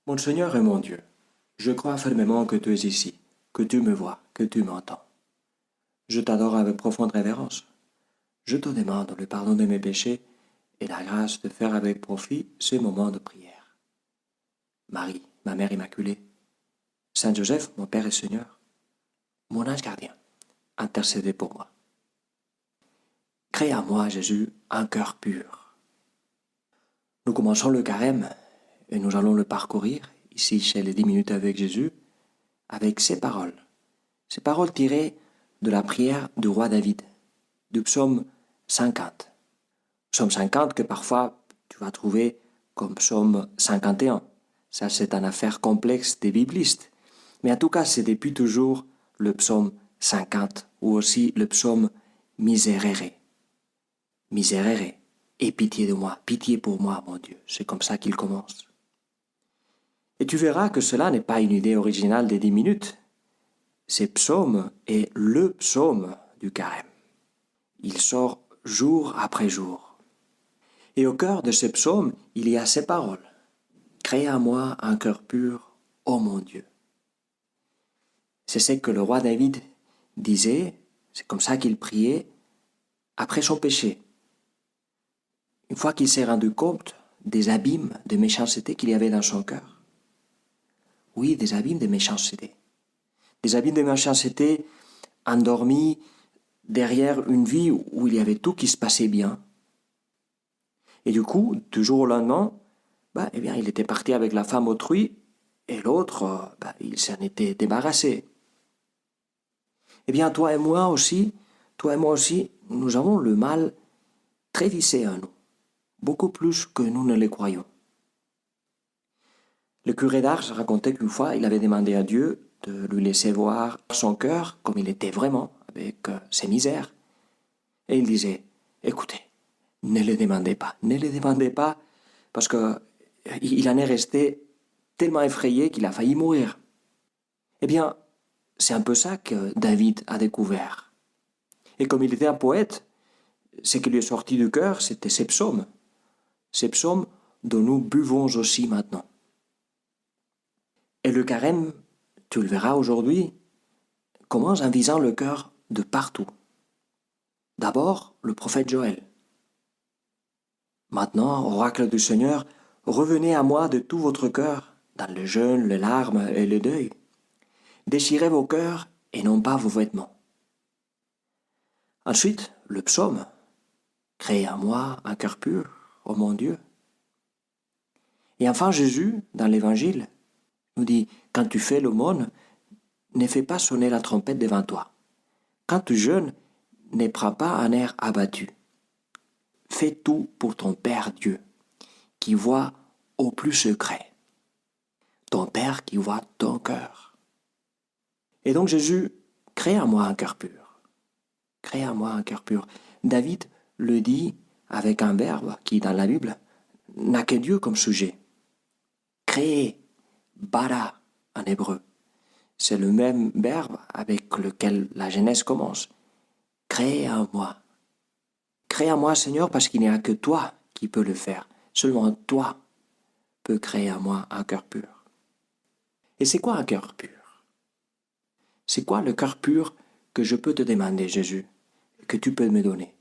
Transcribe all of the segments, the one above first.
Mon Seigneur et mon Dieu, je crois fermement que tu es ici, que tu me vois, que tu m'entends. Je t'adore avec profonde révérence. Je te demande le pardon de mes péchés et la grâce de faire avec profit ce moment de prière. Marie, ma Mère Immaculée, Saint Joseph, mon Père et Seigneur, mon ange gardien, intercédez pour moi. Crée à moi, Jésus, un cœur pur. Nous commençons le carême et nous allons le parcourir, ici chez les 10 minutes avec Jésus, avec ces paroles tirées de la prière du roi David, du psaume 50. Psaume 50 que parfois tu vas trouver comme psaume 51. Ça, c'est une affaire complexe des biblistes. Mais en tout cas, c'est depuis toujours le psaume 50 ou aussi le psaume Miserere. Miserere, aie pitié de moi, pitié pour moi, mon Dieu. C'est comme ça qu'il commence. Et tu verras que cela n'est pas une idée originale des 10 minutes. Ce psaume est le psaume du carême. Il sort jour après jour. Et au cœur de ce psaume, il y a ces paroles. Crée à moi un cœur pur, ô mon Dieu. C'est ce que le roi David disait, c'est comme ça qu'il priait après son péché. Une fois qu'il s'est rendu compte des abîmes de méchanceté qu'il y avait dans son cœur. Oui, des abîmes de méchanceté. Des abîmes de méchanceté endormis derrière une vie où il y avait tout qui se passait bien. Et du coup, du jour au lendemain, eh bien, il était parti avec la femme autrui et l'autre, il s'en était débarrassé. Eh bien, toi et moi aussi, nous avons le mal très vissé en nous, beaucoup plus que nous ne le croyons. Le curé d'Ars racontait qu'une fois, il avait demandé à Dieu de lui laisser voir son cœur comme il était vraiment, avec ses misères. Et il disait, écoutez, ne le demandez pas, parce qu'il en est resté tellement effrayé qu'il a failli mourir. Eh bien, c'est un peu ça que David a découvert. Et comme il était un poète, ce qui lui est sorti du cœur, c'était ces psaumes dont nous buvons aussi maintenant. Et le carême, tu le verras aujourd'hui, commence en visant le cœur de partout. D'abord, le prophète Joël. Maintenant, oracle du Seigneur, revenez à moi de tout votre cœur, dans le jeûne, les larmes et le deuil. Déchirez vos cœurs et non pas vos vêtements. Ensuite, le psaume. Créez en moi un cœur pur, ô mon Dieu. Et enfin, Jésus, dans l'Évangile, nous dit, quand tu fais l'aumône, ne fais pas sonner la trompette devant toi. Quand tu jeûnes, ne prends pas un air abattu. Fais tout pour ton Père Dieu, qui voit au plus secret. Ton Père qui voit ton cœur. Et donc Jésus, crée en moi un cœur pur. Crée en moi un cœur pur. David le dit avec un verbe qui, dans la Bible, n'a que Dieu comme sujet. Créer, bara en hébreu. C'est le même verbe avec lequel la Genèse commence. Crée en moi. Crée en moi, Seigneur, parce qu'il n'y a que toi qui peux le faire. Seulement toi peux créer en moi un cœur pur. Et c'est quoi un cœur pur? C'est quoi le cœur pur que je peux te demander, Jésus, que tu peux me donner?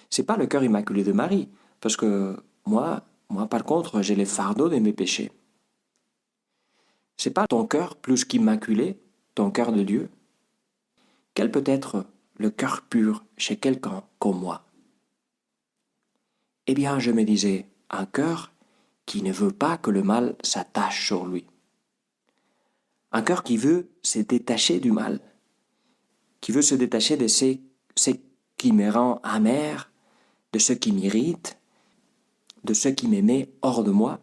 C'est pas le cœur immaculé de Marie, parce que moi par contre, j'ai les fardeaux de mes péchés. C'est pas ton cœur plus qu'immaculé, ton cœur de Dieu. Quel peut être le cœur pur chez quelqu'un comme moi? Eh bien, je me disais, un cœur qui ne veut pas que le mal s'attache sur lui. Un cœur qui veut se détacher du mal, qui veut se détacher de ce qui me rend amer, de ce qui m'irrite, de ce qui me met hors de moi.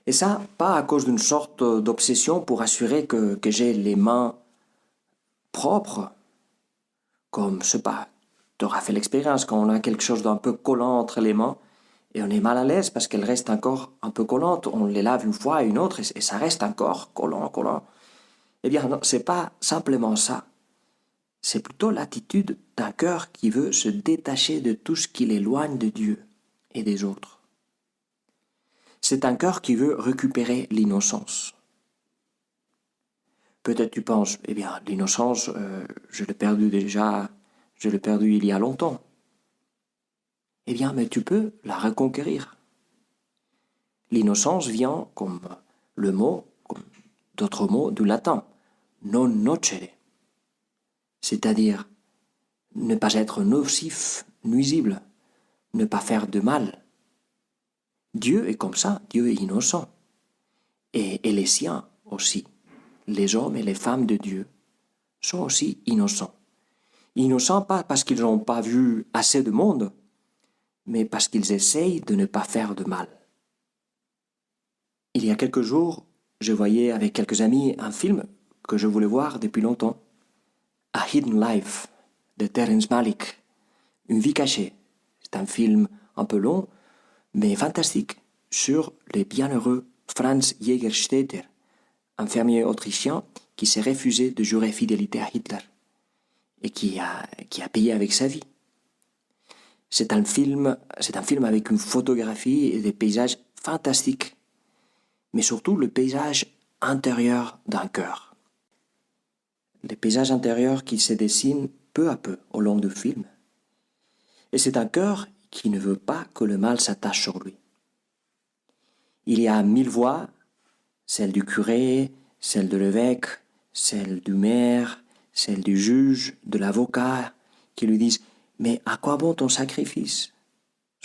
Et ça, pas à cause d'une sorte d'obsession pour assurer que j'ai les mains propres, comme, je sais pas, tu auras fait l'expérience quand on a quelque chose d'un peu collant entre les mains, et on est mal à l'aise parce qu'elle reste encore un peu collante. On les lave une fois et une autre et ça reste encore collant. Eh bien, non, c'est pas simplement ça. C'est plutôt l'attitude d'un cœur qui veut se détacher de tout ce qui l'éloigne de Dieu et des autres. C'est un cœur qui veut récupérer l'innocence. Peut-être tu penses, eh bien, l'innocence, je l'ai perdue déjà, je l'ai perdue il y a longtemps. Eh bien, mais tu peux la reconquérir. L'innocence vient comme le mot, comme d'autres mots du latin, non nocere, c'est-à-dire ne pas être nocif, nuisible, ne pas faire de mal. Dieu est comme ça, Dieu est innocent. Et les siens aussi, les hommes et les femmes de Dieu, sont aussi innocents. Innocents pas parce qu'ils n'ont pas vu assez de monde, mais parce qu'ils essayent de ne pas faire de mal. Il y a quelques jours, je voyais avec quelques amis un film que je voulais voir depuis longtemps. A Hidden Life de Terrence Malick, Une vie cachée. C'est un film un peu long, mais fantastique, sur le bienheureux Franz Jägerstätter, un fermier autrichien qui s'est refusé de jurer fidélité à Hitler et qui a payé avec sa vie. C'est un film avec une photographie et des paysages fantastiques, mais surtout le paysage intérieur d'un cœur. Les paysages intérieurs qui se dessinent peu à peu au long du film. Et c'est un cœur qui ne veut pas que le mal s'attache sur lui. Il y a 1000 voix, celle du curé, celle de l'évêque, celle du maire, celle du juge, de l'avocat, qui lui disent « Mais à quoi bon ton sacrifice ?»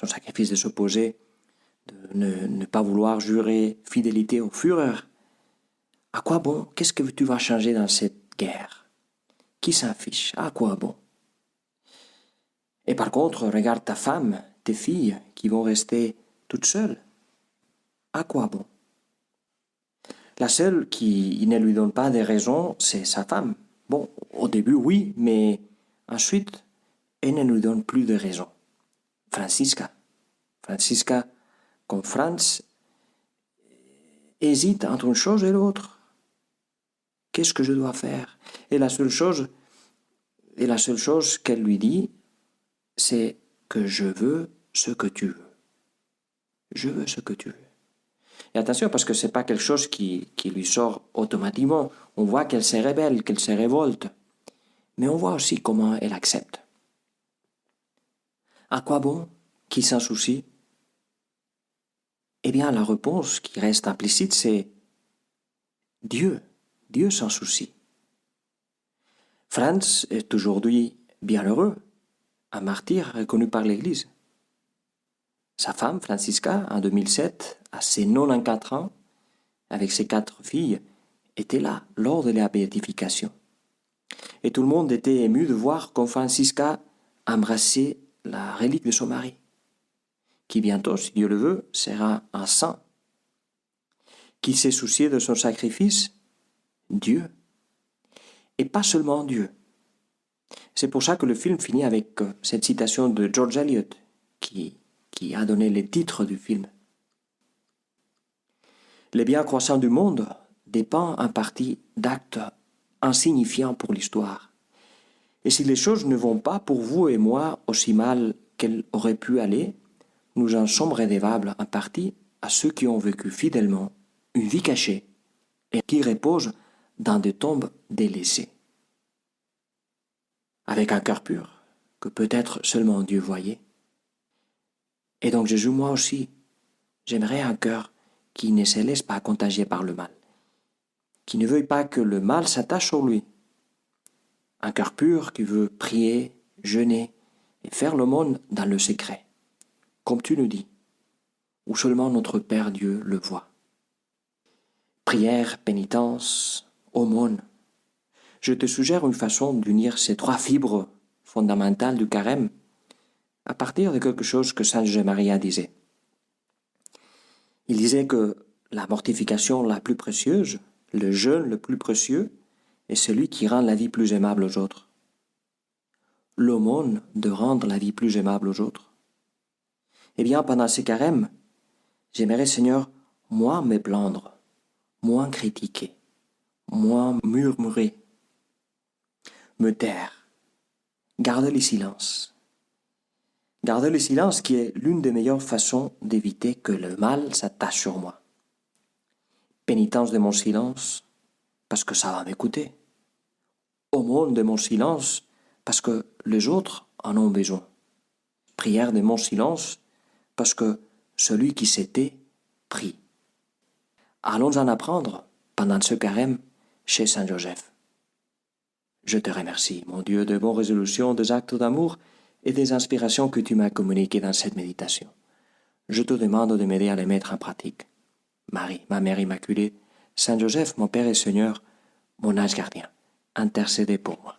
Son sacrifice de s'opposer, de ne pas vouloir jurer fidélité au Führer. À quoi bon? Qu'est-ce que tu vas changer dans cette guerre? Qui s'en fiche? À quoi bon? Et par contre, regarde ta femme, tes filles qui vont rester toutes seules. À quoi bon? La seule qui ne lui donne pas de raisons, c'est sa femme. Bon, au début, oui, mais ensuite, elle ne lui donne plus de raisons. Franziska. Franziska, comme Franz, hésite entre une chose et l'autre. Qu'est-ce que je dois faire? Et la seule chose qu'elle lui dit, c'est que je veux ce que tu veux. Je veux ce que tu veux. Et attention, parce que ce n'est pas quelque chose qui lui sort automatiquement. On voit qu'elle se rebelle, qu'elle se révolte. Mais on voit aussi comment elle accepte. À quoi bon? Qui s'en soucie? Eh bien, la réponse qui reste implicite, c'est Dieu. Dieu s'en soucie. Franz est aujourd'hui bien heureux, un martyr reconnu par l'Église. Sa femme, Franziska, en 2007, à ses 94 ans, avec ses 4 filles, était là lors de la béatification. Et tout le monde était ému de voir comme Franziska embrassait la relique de son mari, qui bientôt, si Dieu le veut, sera un saint. Qui s'est soucié de son sacrifice? Dieu. Et pas seulement Dieu. C'est pour ça que le film finit avec cette citation de George Eliot, qui a donné le titre du film. Le bien croissant du monde dépend en partie d'actes insignifiants pour l'histoire. Et si les choses ne vont pas pour vous et moi aussi mal qu'elles auraient pu aller, nous en sommes redevables en partie à ceux qui ont vécu fidèlement une vie cachée et qui reposent dans des tombes délaissées. Avec un cœur pur, que peut-être seulement Dieu voyait. Et donc Jésus, moi aussi, j'aimerais un cœur qui ne se laisse pas contagier par le mal, qui ne veuille pas que le mal s'attache sur lui. Un cœur pur qui veut prier, jeûner et faire l'aumône dans le secret, comme tu nous dis, où seulement notre Père Dieu le voit. Prière, pénitence, aumône. Je te suggère une façon d'unir ces 3 fibres fondamentales du carême à partir de quelque chose que Saint José-Maria disait. Il disait que la mortification la plus précieuse, le jeûne le plus précieux, est celui qui rend la vie plus aimable aux autres. L'aumône de rendre la vie plus aimable aux autres. Eh bien, pendant ces carèmes, j'aimerais, Seigneur, moins me plaindre, moins critiquer, moins murmurer, me taire, garder le silence, Garder le silence qui est l'une des meilleures façons d'éviter que le mal s'attache sur moi. Pénitence de mon silence, parce que ça va m'écouter. Aumône de mon silence, parce que les autres en ont besoin. Prière de mon silence, parce que celui qui s'était prie. Allons en apprendre, pendant ce carême, chez Saint Joseph. Je te remercie, mon Dieu, de bonnes résolutions, des actes d'amour et des inspirations que tu m'as communiquées dans cette méditation. Je te demande de m'aider à les mettre en pratique. Marie, ma Mère Immaculée, Saint Joseph, mon Père et Seigneur, mon ange gardien, intercédez pour moi.